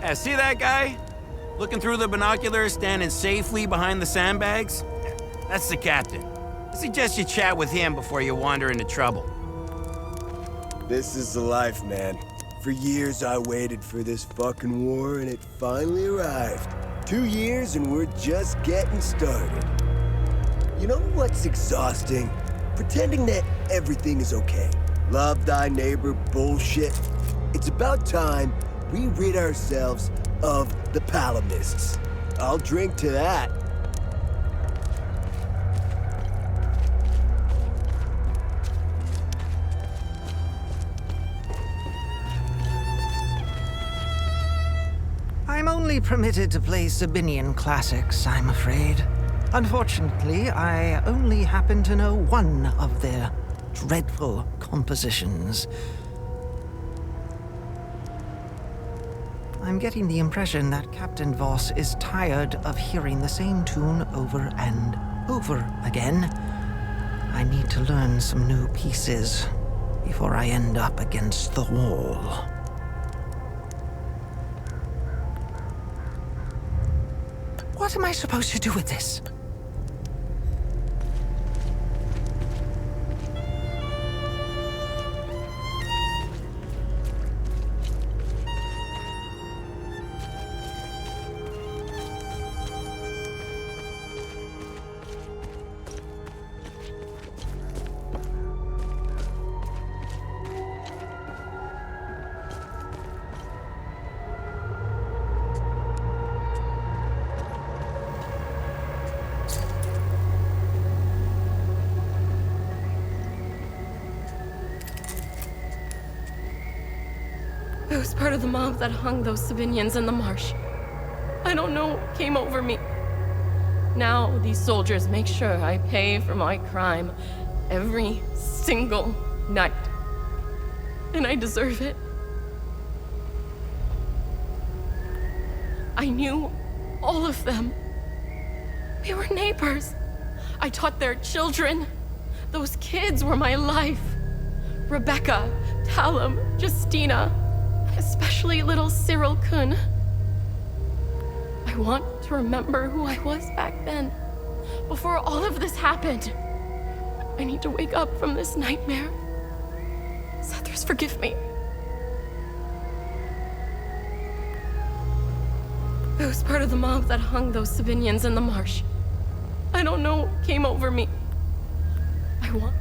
Yeah, see that guy? Looking through the binoculars, standing safely behind the sandbags? That's the captain. I suggest you chat with him before you wander into trouble. This is the life, man. For years I waited for this fucking war, and it finally arrived. 2 years and we're just getting started. You know what's exhausting? Pretending that everything is okay. Love thy neighbor bullshit. It's about time we rid ourselves of the Palamists. I'll drink to that. I'm only permitted to play Sabinian classics, I'm afraid. Unfortunately, I only happen to know one of their dreadful compositions. I'm getting the impression that Captain Voss is tired of hearing the same tune over and over again. I need to learn some new pieces before I end up against the wall. What am I supposed to do with this? I was part of the mob that hung those Sabinians in the marsh. I don't know what came over me. Now these soldiers make sure I pay for my crime every single night. And I deserve it. I knew all of them. We were neighbors. I taught their children. Those kids were my life. Rebecca, Talum, Justina, especially little Cyril Kun. I want to remember who I was back then, before all of this happened. I need to wake up from this nightmare. Sethers, forgive me. I was part of the mob that hung those Sabinians in the marsh. I don't know what came over me. I want...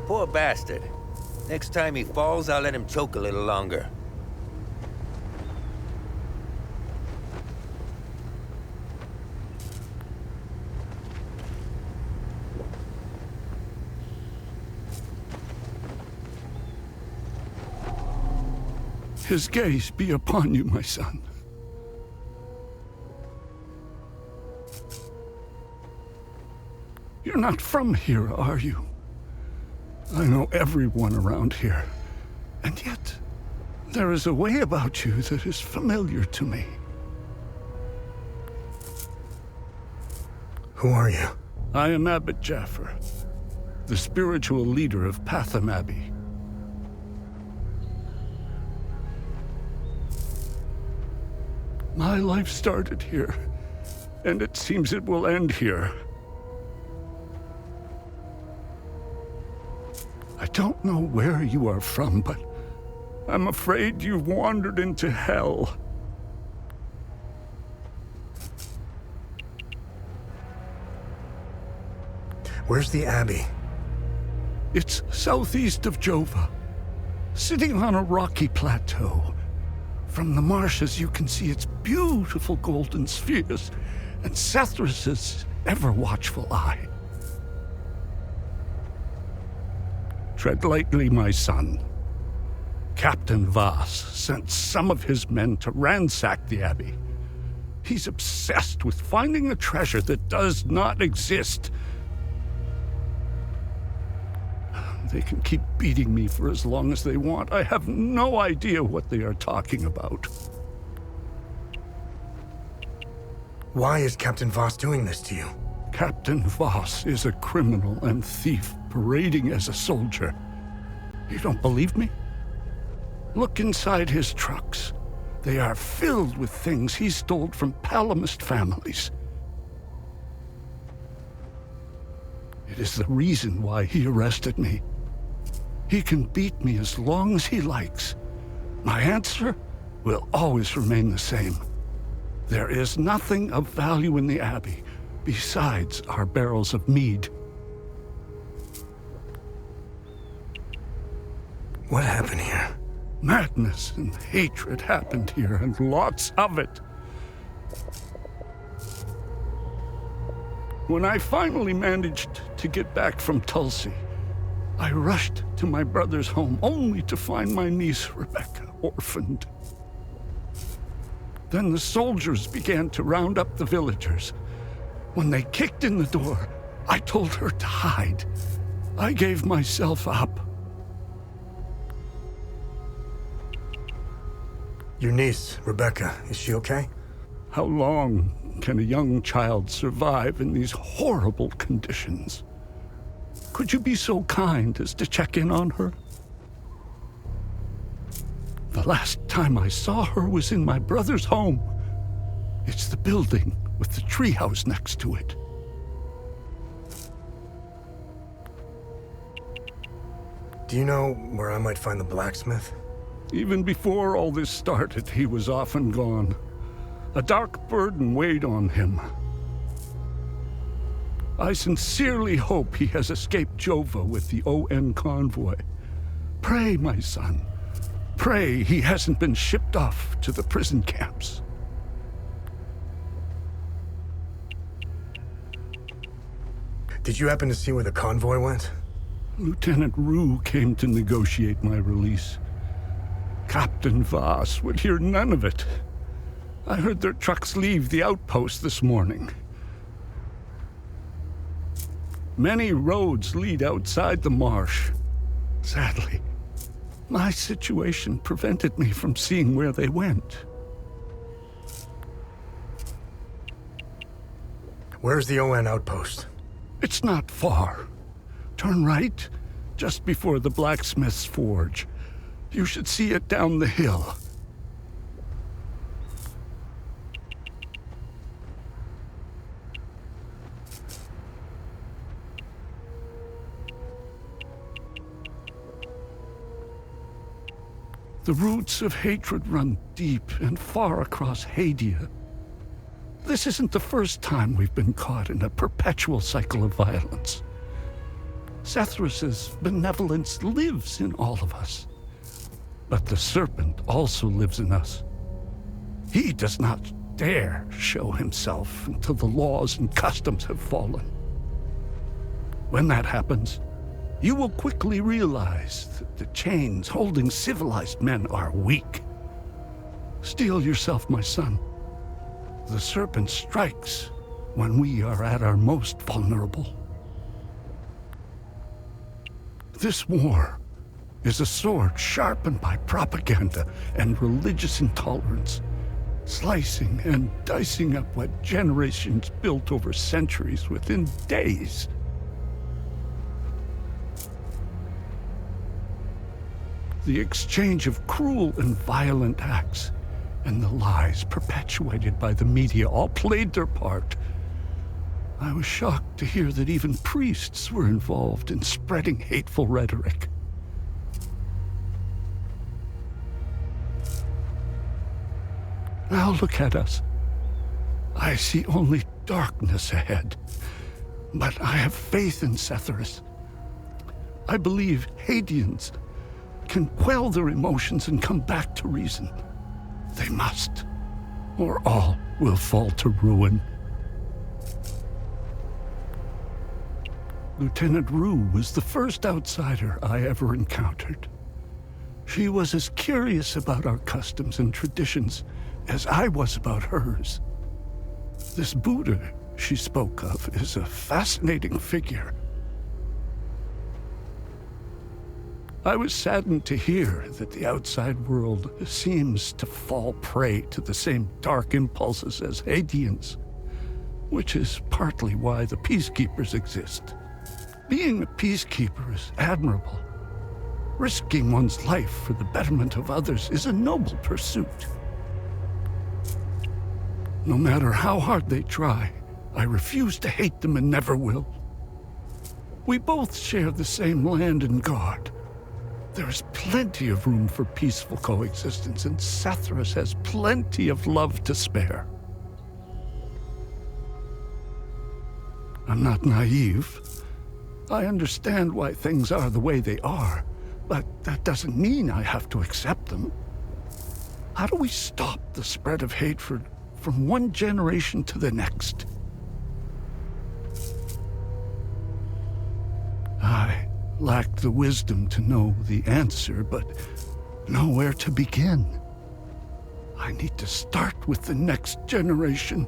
Poor bastard. Next time he falls, I'll let him choke a little longer. His gaze be upon you, my son. You're not from here, are you? I know everyone around here, and yet there is a way about you that is familiar to me. Who are you? I am Abbot Jaffer, the spiritual leader of Patham Abbey. My life started here, and it seems it will end here. I don't know where you are from, but I'm afraid you've wandered into hell. Where's the Abbey? It's southeast of Jova, sitting on a rocky plateau. From the marshes you can see its beautiful golden spheres and Sethris's ever-watchful eye. Tread lightly, my son. Captain Voss sent some of his men to ransack the Abbey. He's obsessed with finding a treasure that does not exist. They can keep beating me for as long as they want. I have no idea what they are talking about. Why is Captain Voss doing this to you? Captain Voss is a criminal and thief parading as a soldier. You don't believe me? Look inside his trucks. They are filled with things he stole from Palamist families. It is the reason why he arrested me. He can beat me as long as he likes. My answer will always remain the same. There is nothing of value in the Abbey besides our barrels of mead. What happened here? Madness and hatred happened here, and lots of it. When I finally managed to get back from Tulsi, I rushed to my brother's home only to find my niece Rebecca orphaned. Then the soldiers began to round up the villagers. When they kicked in the door, I told her to hide. I gave myself up. Your niece, Rebecca, is she okay? How long can a young child survive in these horrible conditions? Could you be so kind as to check in on her? The last time I saw her was in my brother's home. It's the building with the treehouse next to it. Do you know where I might find the blacksmith? Even before all this started, he was off and gone. A dark burden weighed on him. I sincerely hope he has escaped Jova with the ON convoy. Pray, my son. Pray he hasn't been shipped off to the prison camps. Did you happen to see where the convoy went? Lieutenant Rue came to negotiate my release. Captain Voss would hear none of it. I heard their trucks leave the outpost this morning. Many roads lead outside the marsh. Sadly, my situation prevented me from seeing where they went. Where's the ON outpost? It's not far. Turn right, just before the blacksmith's forge. You should see it down the hill. The roots of hatred run deep and far across Hadia. This isn't the first time we've been caught in a perpetual cycle of violence. Sethrus's benevolence lives in all of us. But the serpent also lives in us. He does not dare show himself until the laws and customs have fallen. When that happens, you will quickly realize that the chains holding civilized men are weak. Steel yourself, my son. The serpent strikes when we are at our most vulnerable. This war is a sword sharpened by propaganda and religious intolerance, slicing and dicing up what generations built over centuries within days. The exchange of cruel and violent acts and the lies perpetuated by the media all played their part. I was shocked to hear that even priests were involved in spreading hateful rhetoric. Now look at us. I see only darkness ahead, but I have faith in Sethrus. I believe Hadians can quell their emotions and come back to reason. They must, or all will fall to ruin. Lieutenant Rue was the first outsider I ever encountered. She was as curious about our customs and traditions as I was about hers. This Buddha she spoke of is a fascinating figure. I was saddened to hear that the outside world seems to fall prey to the same dark impulses as Hadeans, which is partly why the peacekeepers exist. Being a peacekeeper is admirable. Risking one's life for the betterment of others is a noble pursuit. No matter how hard they try, I refuse to hate them and never will. We both share the same land and god. There is plenty of room for peaceful coexistence, and Sethras has plenty of love to spare. I'm not naive. I understand why things are the way they are, but that doesn't mean I have to accept them. How do we stop the spread of hatred from one generation to the next? I lack the wisdom to know the answer, but know where to begin. I need to start with the next generation.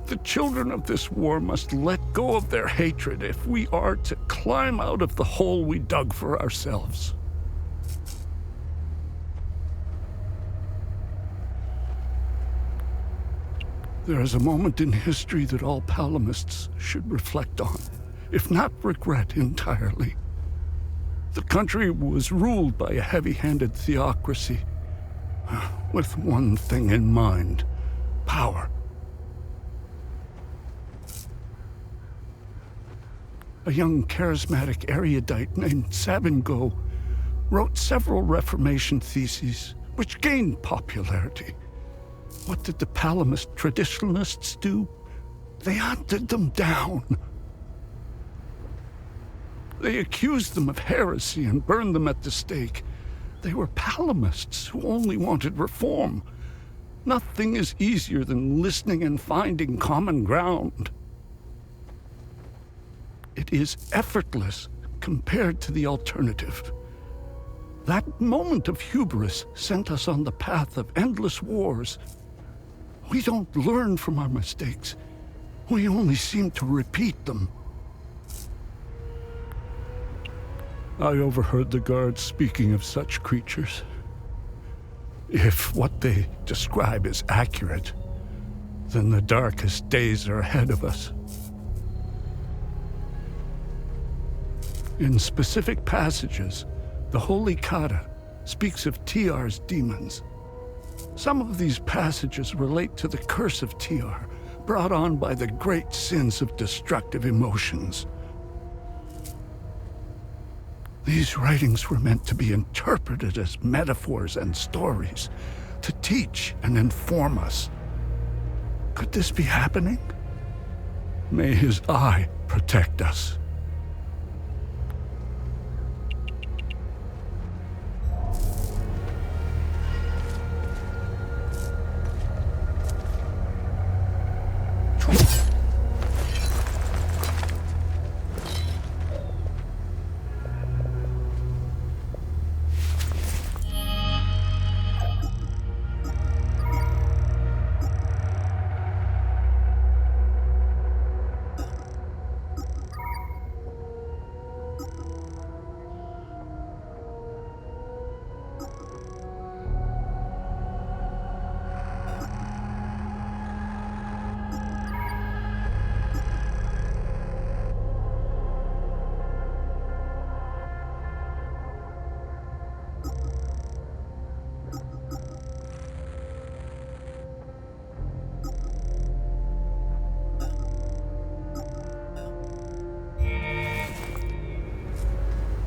The children of this war must let go of their hatred if we are to climb out of the hole we dug for ourselves. There is a moment in history that all Palamists should reflect on, if not regret entirely. The country was ruled by a heavy-handed theocracy, with one thing in mind: power. A young charismatic erudite named Sabingo wrote several Reformation theses, which gained popularity. What did the Palamist traditionalists do? They hunted them down. They accused them of heresy and burned them at the stake. They were Palamists who only wanted reform. Nothing is easier than listening and finding common ground. It is effortless compared to the alternative. That moment of hubris sent us on the path of endless wars. We don't learn from our mistakes. We only seem to repeat them. I overheard the guards speaking of such creatures. If what they describe is accurate, then the darkest days are ahead of us. In specific passages, the Holy Kata speaks of Tiar's demons. Some of these passages relate to the curse of Tiar, brought on by the great sins of destructive emotions. These writings were meant to be interpreted as metaphors and stories, to teach and inform us. Could this be happening? May his eye protect us.